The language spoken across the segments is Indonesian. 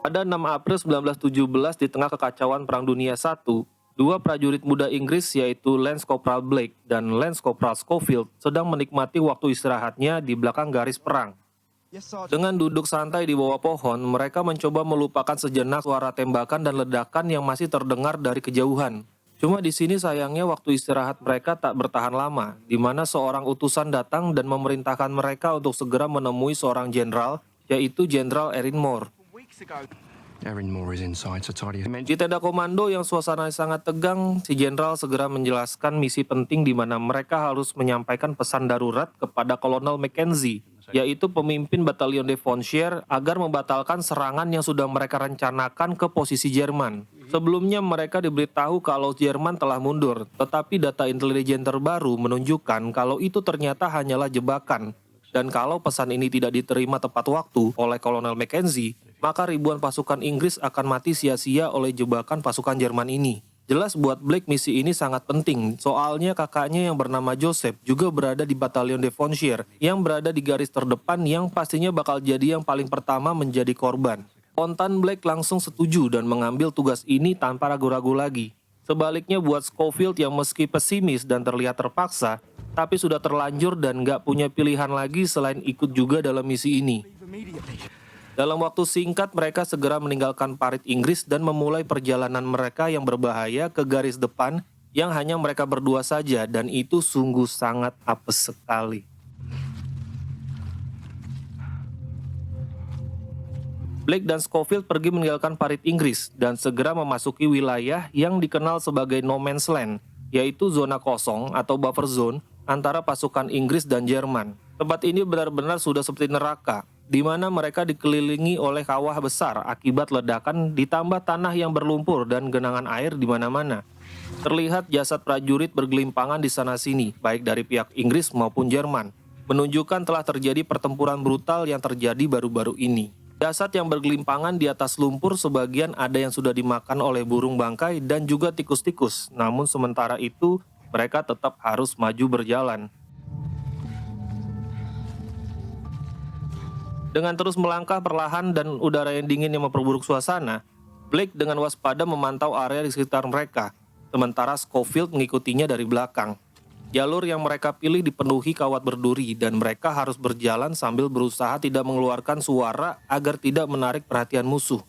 Pada 6 April 1917 di tengah kekacauan Perang Dunia I, dua prajurit muda Inggris yaitu Lance Corporal Blake dan Lance Corporal Scofield sedang menikmati waktu istirahatnya di belakang garis perang. Dengan duduk santai di bawah pohon, mereka mencoba melupakan sejenak suara tembakan dan ledakan yang masih terdengar dari kejauhan. Cuma di sini sayangnya waktu istirahat mereka tak bertahan lama, di mana seorang utusan datang dan memerintahkan mereka untuk segera menemui seorang jenderal, yaitu Jenderal Erin Moore. Erin Moore is inside, so tidy. Di tenda komando yang suasananya sangat tegang, si jenderal segera menjelaskan misi penting di mana mereka harus menyampaikan pesan darurat kepada Kolonel Mackenzie, yaitu pemimpin Batalion Devonshire, agar membatalkan serangan yang sudah mereka rencanakan ke posisi Jerman. Sebelumnya mereka diberitahu kalau Jerman telah mundur, tetapi data intelijen terbaru menunjukkan kalau itu ternyata hanyalah jebakan. Dan kalau pesan ini tidak diterima tepat waktu oleh Kolonel Mackenzie, maka ribuan pasukan Inggris akan mati sia-sia oleh jebakan pasukan Jerman ini. Jelas buat Blake misi ini sangat penting, soalnya kakaknya yang bernama Joseph juga berada di Batalion Devonshire, yang berada di garis terdepan yang pastinya bakal jadi yang paling pertama menjadi korban. Spontan Blake langsung setuju dan mengambil tugas ini tanpa ragu-ragu lagi. Sebaliknya buat Scofield yang meski pesimis dan terlihat terpaksa, tapi sudah terlanjur dan nggak punya pilihan lagi selain ikut juga dalam misi ini. Dalam waktu singkat mereka segera meninggalkan parit Inggris dan memulai perjalanan mereka yang berbahaya ke garis depan yang hanya mereka berdua saja, dan itu sungguh sangat apes sekali. Blake dan Scofield pergi meninggalkan parit Inggris dan segera memasuki wilayah yang dikenal sebagai No Man's Land, yaitu zona kosong atau buffer zone antara pasukan Inggris dan Jerman. Tempat ini benar-benar sudah seperti neraka, di mana mereka dikelilingi oleh kawah besar akibat ledakan ditambah tanah yang berlumpur dan genangan air di mana-mana. Terlihat jasad prajurit bergelimpangan di sana-sini, baik dari pihak Inggris maupun Jerman, menunjukkan telah terjadi pertempuran brutal yang terjadi baru-baru ini. Jasad yang bergelimpangan di atas lumpur sebagian ada yang sudah dimakan oleh burung bangkai dan juga tikus-tikus, namun sementara itu mereka tetap harus maju berjalan. Dengan terus melangkah perlahan dan udara yang dingin yang memperburuk suasana, Blake dengan waspada memantau area di sekitar mereka, sementara Scofield mengikutinya dari belakang. Jalur yang mereka pilih dipenuhi kawat berduri dan mereka harus berjalan sambil berusaha tidak mengeluarkan suara agar tidak menarik perhatian musuh.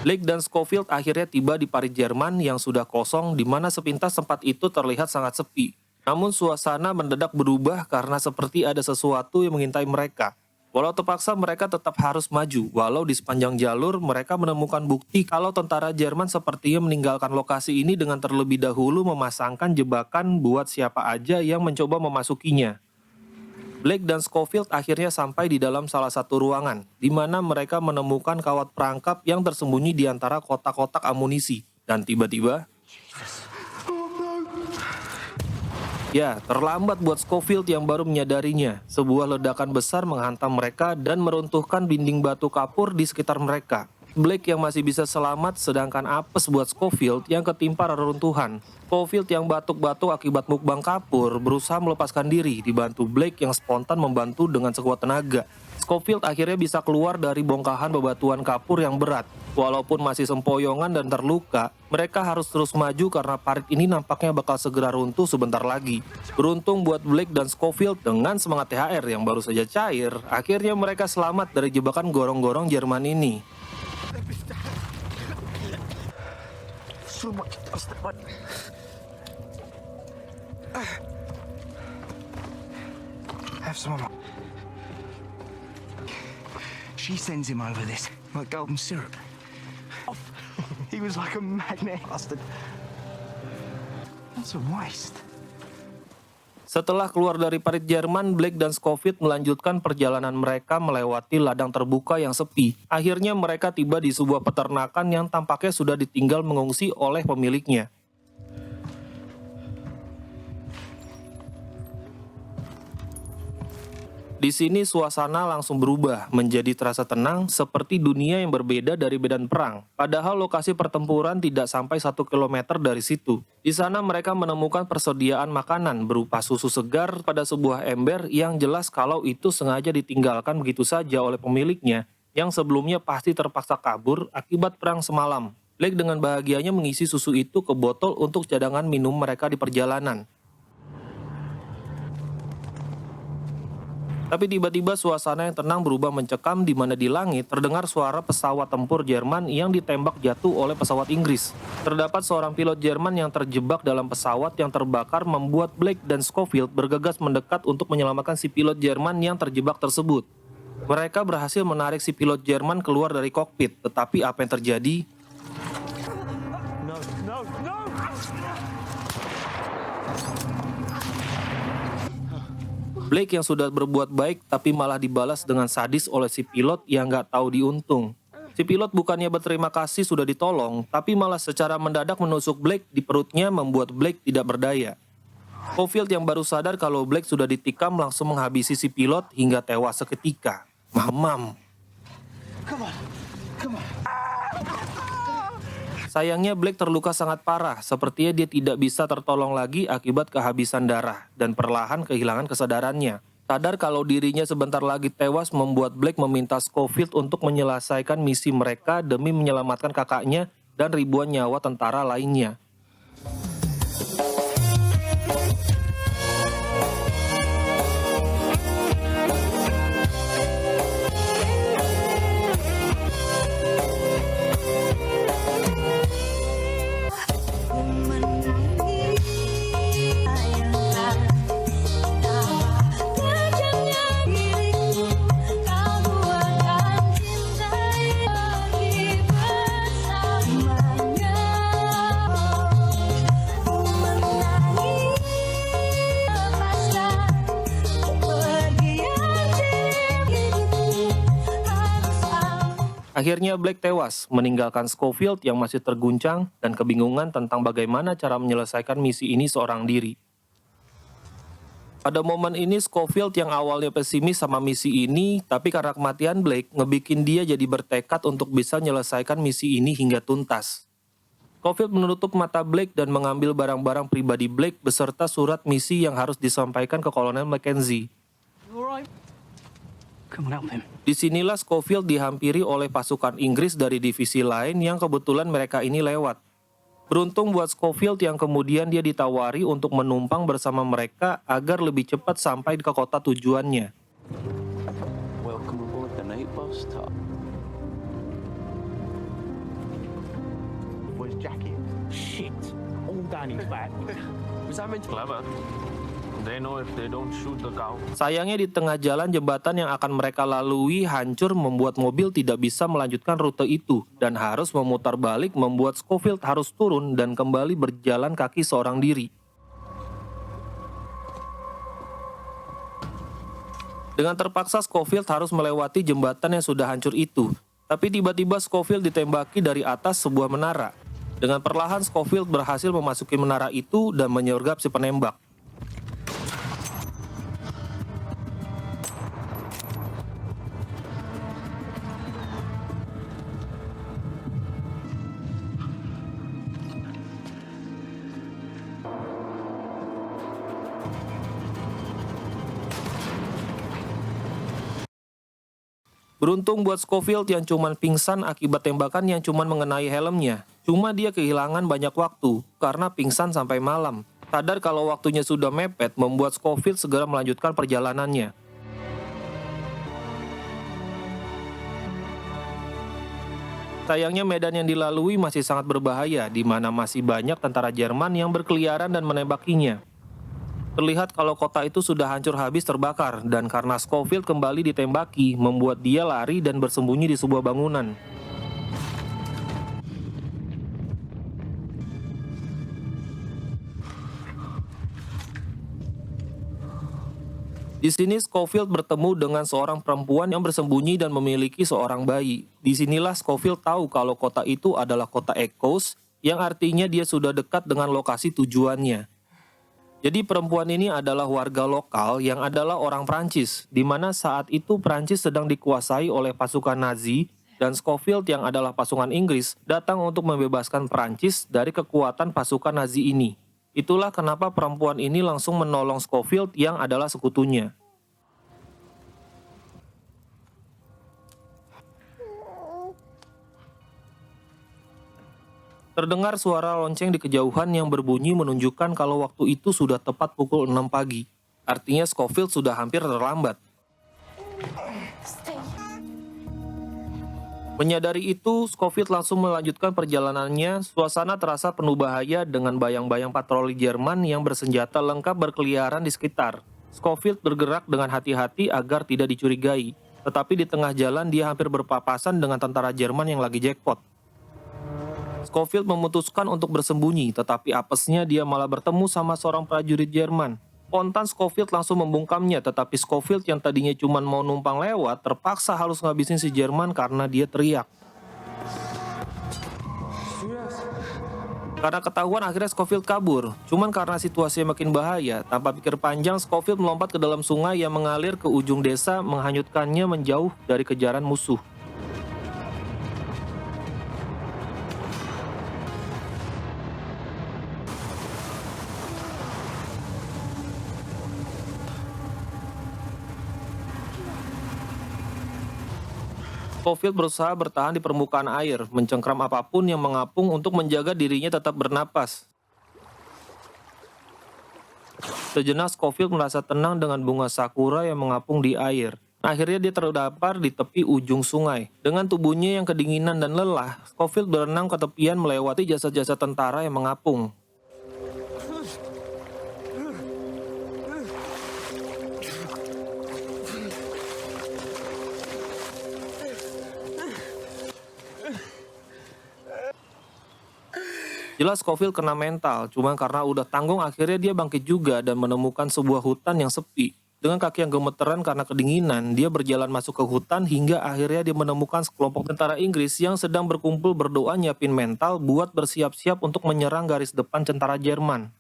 Blake dan Scofield akhirnya tiba di parit Jerman yang sudah kosong, di mana sepintas tempat itu terlihat sangat sepi. Namun suasana mendadak berubah karena seperti ada sesuatu yang mengintai mereka. Walau terpaksa mereka tetap harus maju, walau di sepanjang jalur mereka menemukan bukti kalau tentara Jerman sepertinya meninggalkan lokasi ini dengan terlebih dahulu memasangkan jebakan buat siapa aja yang mencoba memasukinya. Blake dan Scofield akhirnya sampai di dalam salah satu ruangan, di mana mereka menemukan kawat perangkap yang tersembunyi di antara kotak-kotak amunisi. Dan tiba-tiba, ya, terlambat buat Scofield yang baru menyadarinya. Sebuah ledakan besar menghantam mereka dan meruntuhkan dinding batu kapur di sekitar mereka. Blake yang masih bisa selamat, sedangkan apes buat Scofield yang ketimpa reruntuhan. Scofield yang batuk-batuk akibat mukbang kapur berusaha melepaskan diri, dibantu Blake yang spontan membantu dengan sekuat tenaga. Scofield akhirnya bisa keluar dari bongkahan bebatuan kapur yang berat. Walaupun masih sempoyongan dan terluka, mereka harus terus maju karena parit ini nampaknya bakal segera runtuh sebentar lagi. Beruntung buat Blake dan Scofield, dengan semangat THR yang baru saja cair, akhirnya mereka selamat dari jebakan gorong-gorong Jerman ini. Have some more. She sends him over this like golden syrup. He was like a magnet bastard. That's a waste. Setelah keluar dari parit Jerman, Blake dan Scofield melanjutkan perjalanan mereka melewati ladang terbuka yang sepi. Akhirnya mereka tiba di sebuah peternakan yang tampaknya sudah ditinggal mengungsi oleh pemiliknya. Di sini suasana langsung berubah menjadi terasa tenang seperti dunia yang berbeda dari medan perang. Padahal lokasi pertempuran tidak sampai 1 kilometer dari situ. Di sana mereka menemukan persediaan makanan berupa susu segar pada sebuah ember yang jelas kalau itu sengaja ditinggalkan begitu saja oleh pemiliknya yang sebelumnya pasti terpaksa kabur akibat perang semalam. Blake dengan bahagianya mengisi susu itu ke botol untuk cadangan minum mereka di perjalanan. Tapi tiba-tiba suasana yang tenang berubah mencekam di mana di langit terdengar suara pesawat tempur Jerman yang ditembak jatuh oleh pesawat Inggris. Terdapat seorang pilot Jerman yang terjebak dalam pesawat yang terbakar membuat Blake dan Scofield bergegas mendekat untuk menyelamatkan si pilot Jerman yang terjebak tersebut. Mereka berhasil menarik si pilot Jerman keluar dari kokpit, tetapi apa yang terjadi? Blake yang sudah berbuat baik tapi malah dibalas dengan sadis oleh si pilot yang gak tahu diuntung. Si pilot bukannya berterima kasih sudah ditolong, tapi malah secara mendadak menusuk Blake di perutnya membuat Blake tidak berdaya. Scofield yang baru sadar kalau Blake sudah ditikam langsung menghabisi si pilot hingga tewas seketika. Mamam. Sayangnya Blake terluka sangat parah, sepertinya dia tidak bisa tertolong lagi akibat kehabisan darah dan perlahan kehilangan kesadarannya. Sadar kalau dirinya sebentar lagi tewas membuat Blake meminta Scofield untuk menyelesaikan misi mereka demi menyelamatkan kakaknya dan ribuan nyawa tentara lainnya. Akhirnya Blake tewas, meninggalkan Scofield yang masih terguncang dan kebingungan tentang bagaimana cara menyelesaikan misi ini seorang diri. Pada momen ini Scofield yang awalnya pesimis sama misi ini, tapi karena kematian Blake ngebikin dia jadi bertekad untuk bisa menyelesaikan misi ini hingga tuntas. Scofield menutup mata Blake dan mengambil barang-barang pribadi Blake beserta surat misi yang harus disampaikan ke Kolonel Mackenzie. Disinilah Scofield dihampiri oleh pasukan Inggris dari divisi lain yang kebetulan mereka ini lewat. Beruntung buat Scofield yang kemudian dia ditawari untuk menumpang bersama mereka agar lebih cepat sampai ke kota tujuannya. Welcome aboard the night bus, Top. Where's Jackie? Shit, all down his back. Was that meant to... Clever. They know if they don't shoot the cow. Sayangnya di tengah jalan jembatan yang akan mereka lalui hancur membuat mobil tidak bisa melanjutkan rute itu dan harus memutar balik membuat Scofield harus turun dan kembali berjalan kaki seorang diri. Dengan terpaksa Scofield harus melewati jembatan yang sudah hancur itu. Tapi tiba-tiba Scofield ditembaki dari atas sebuah menara. Dengan perlahan Scofield berhasil memasuki menara itu dan menyergap si penembak. Beruntung buat Scofield yang cuman pingsan akibat tembakan yang cuman mengenai helmnya. Cuma dia kehilangan banyak waktu karena pingsan sampai malam. Sadar kalau waktunya sudah mepet membuat Scofield segera melanjutkan perjalanannya. Sayangnya medan yang dilalui masih sangat berbahaya di mana masih banyak tentara Jerman yang berkeliaran dan menembakinya. Terlihat kalau kota itu sudah hancur habis terbakar dan karena Scofield kembali ditembaki membuat dia lari dan bersembunyi di sebuah bangunan. Di sini Scofield bertemu dengan seorang perempuan yang bersembunyi dan memiliki seorang bayi. Disinilah Scofield tahu kalau kota itu adalah kota Echoes yang artinya dia sudah dekat dengan lokasi tujuannya. Jadi perempuan ini adalah warga lokal yang adalah orang Prancis, di mana saat itu Prancis sedang dikuasai oleh pasukan Nazi, dan Scofield yang adalah pasukan Inggris datang untuk membebaskan Prancis dari kekuatan pasukan Nazi ini. Itulah kenapa perempuan ini langsung menolong Scofield yang adalah sekutunya. Terdengar suara lonceng di kejauhan yang berbunyi menunjukkan kalau waktu itu sudah tepat pukul 6 pagi. Artinya Scofield sudah hampir terlambat. Menyadari itu, Scofield langsung melanjutkan perjalanannya. Suasana terasa penuh bahaya dengan bayang-bayang patroli Jerman yang bersenjata lengkap berkeliaran di sekitar. Scofield bergerak dengan hati-hati agar tidak dicurigai. Tetapi di tengah jalan dia hampir berpapasan dengan tentara Jerman yang lagi jackpot. Scofield memutuskan untuk bersembunyi, tetapi apesnya dia malah bertemu sama seorang prajurit Jerman. Spontan Scofield langsung membungkamnya, tetapi Scofield yang tadinya cuma mau numpang lewat, terpaksa harus ngabisin si Jerman karena dia teriak. Karena ketahuan akhirnya Scofield kabur, cuman karena situasinya makin bahaya, tanpa pikir panjang Scofield melompat ke dalam sungai yang mengalir ke ujung desa, menghanyutkannya menjauh dari kejaran musuh. Scofield berusaha bertahan di permukaan air, mencengkram apapun yang mengapung untuk menjaga dirinya tetap bernapas. Sejenak Scofield merasa tenang dengan bunga sakura yang mengapung di air. Akhirnya dia terdampar di tepi ujung sungai. Dengan tubuhnya yang kedinginan dan lelah, Scofield berenang ke tepian melewati jasad-jasad tentara yang mengapung. Jelas Scofield kena mental, cuma karena udah tanggung akhirnya dia bangkit juga dan menemukan sebuah hutan yang sepi. Dengan kaki yang gemeteran karena kedinginan, dia berjalan masuk ke hutan hingga akhirnya dia menemukan sekelompok tentara Inggris yang sedang berkumpul berdoa nyiapin mental buat bersiap-siap untuk menyerang garis depan tentara Jerman.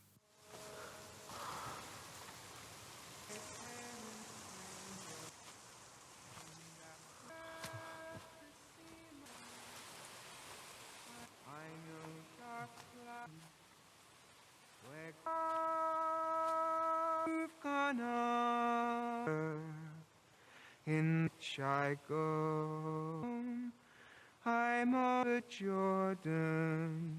In I go, I'm over Jordan.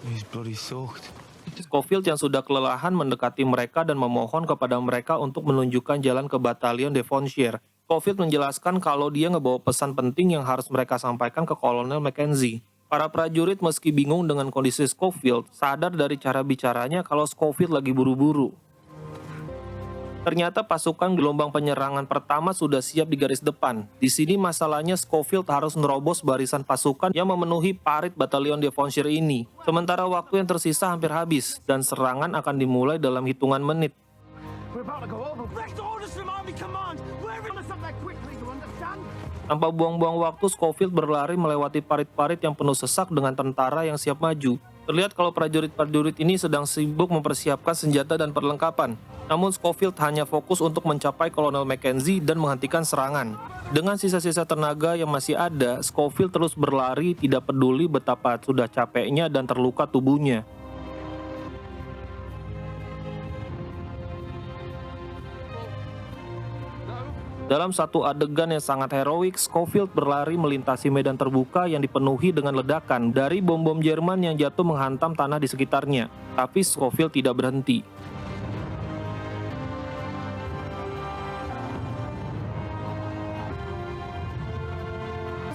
He's bloody soaked. Scofield yang sudah kelelahan mendekati mereka dan memohon kepada mereka untuk menunjukkan jalan ke Batalion Devonshire. Scofield menjelaskan kalau dia ngebawa pesan penting yang harus mereka sampaikan ke Kolonel Mackenzie. Para prajurit meski bingung dengan kondisi Scofield, sadar dari cara bicaranya kalau Scofield lagi buru-buru. Ternyata pasukan gelombang penyerangan pertama sudah siap di garis depan. Di sini masalahnya Scofield harus nerobos barisan pasukan yang memenuhi parit Batalion Devonshire ini. Sementara waktu yang tersisa hampir habis, dan serangan akan dimulai dalam hitungan menit. We're about to go over. Direct orders from Army Command. We're in us up there quickly, you understand? Tanpa buang-buang waktu, Scofield berlari melewati parit-parit yang penuh sesak dengan tentara yang siap maju. Terlihat kalau prajurit-prajurit ini sedang sibuk mempersiapkan senjata dan perlengkapan. Namun Scofield hanya fokus untuk mencapai Kolonel Mackenzie dan menghentikan serangan. Dengan sisa-sisa tenaga yang masih ada, Scofield terus berlari tidak peduli betapa sudah capeknya dan terluka tubuhnya. Dalam satu adegan yang sangat heroik, Scofield berlari melintasi medan terbuka yang dipenuhi dengan ledakan dari bom-bom Jerman yang jatuh menghantam tanah di sekitarnya. Tapi Scofield tidak berhenti.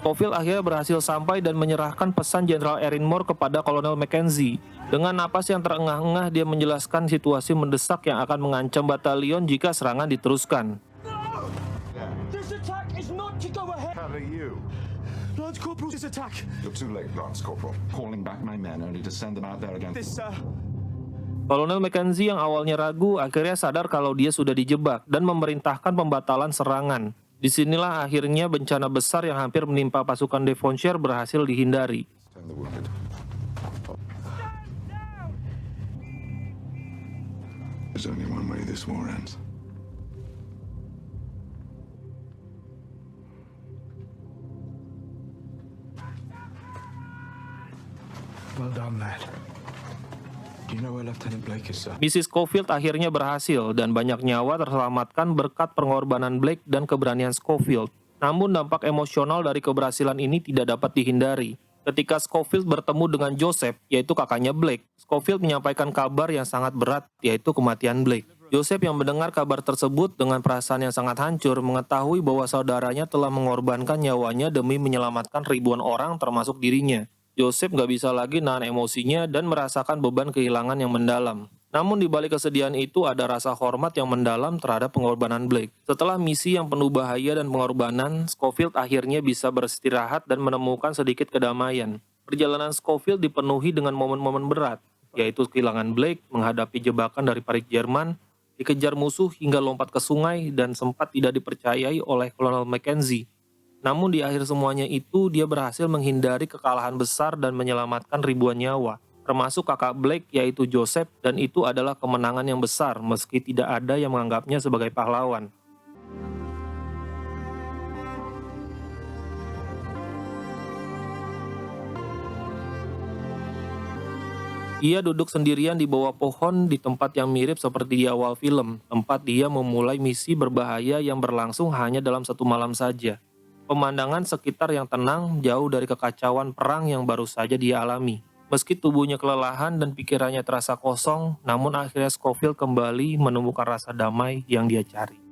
Scofield akhirnya berhasil sampai dan menyerahkan pesan Jenderal Erin Moore kepada Kolonel Mackenzie. Dengan napas yang terengah-engah, dia menjelaskan situasi mendesak yang akan mengancam batalion jika serangan diteruskan. This attack is not to go ahead. How are you? Lance Corporal, this attack. You're too late, Lance Corporal. Calling back my men only to send them out there again. This, Kolonel Mackenzie yang awalnya ragu akhirnya sadar kalau dia sudah dijebak dan memerintahkan pembatalan serangan. Disinilah akhirnya bencana besar yang hampir menimpa pasukan Devonshire berhasil dihindari. Turn the wounded. There's only one way this war ends. Well done, lad. Do you know where Lieutenant Blake is, sir? Misi Scofield akhirnya berhasil dan banyak nyawa terselamatkan berkat pengorbanan Blake dan keberanian Scofield. Namun dampak emosional dari keberhasilan ini tidak dapat dihindari. Ketika Scofield bertemu dengan Joseph, yaitu kakaknya Blake, Scofield menyampaikan kabar yang sangat berat, yaitu kematian Blake. Joseph yang mendengar kabar tersebut dengan perasaan yang sangat hancur mengetahui bahwa saudaranya telah mengorbankan nyawanya demi menyelamatkan ribuan orang termasuk dirinya. Joseph gak bisa lagi nahan emosinya dan merasakan beban kehilangan yang mendalam. Namun di balik kesedihan itu ada rasa hormat yang mendalam terhadap pengorbanan Blake. Setelah misi yang penuh bahaya dan pengorbanan, Scofield akhirnya bisa beristirahat dan menemukan sedikit kedamaian. Perjalanan Scofield dipenuhi dengan momen-momen berat, yaitu kehilangan Blake, menghadapi jebakan dari parit Jerman, dikejar musuh hingga lompat ke sungai dan sempat tidak dipercayai oleh Kolonel Mackenzie. Namun di akhir semuanya itu, dia berhasil menghindari kekalahan besar dan menyelamatkan ribuan nyawa, termasuk kakak Blake yaitu Joseph, dan itu adalah kemenangan yang besar meski tidak ada yang menganggapnya sebagai pahlawan. Ia duduk sendirian di bawah pohon di tempat yang mirip seperti di awal film, tempat dia memulai misi berbahaya yang berlangsung hanya dalam satu malam saja. Pemandangan sekitar yang tenang, jauh dari kekacauan perang yang baru saja dia alami. Meski tubuhnya kelelahan dan pikirannya terasa kosong, namun akhirnya Scofield kembali menemukan rasa damai yang dia cari.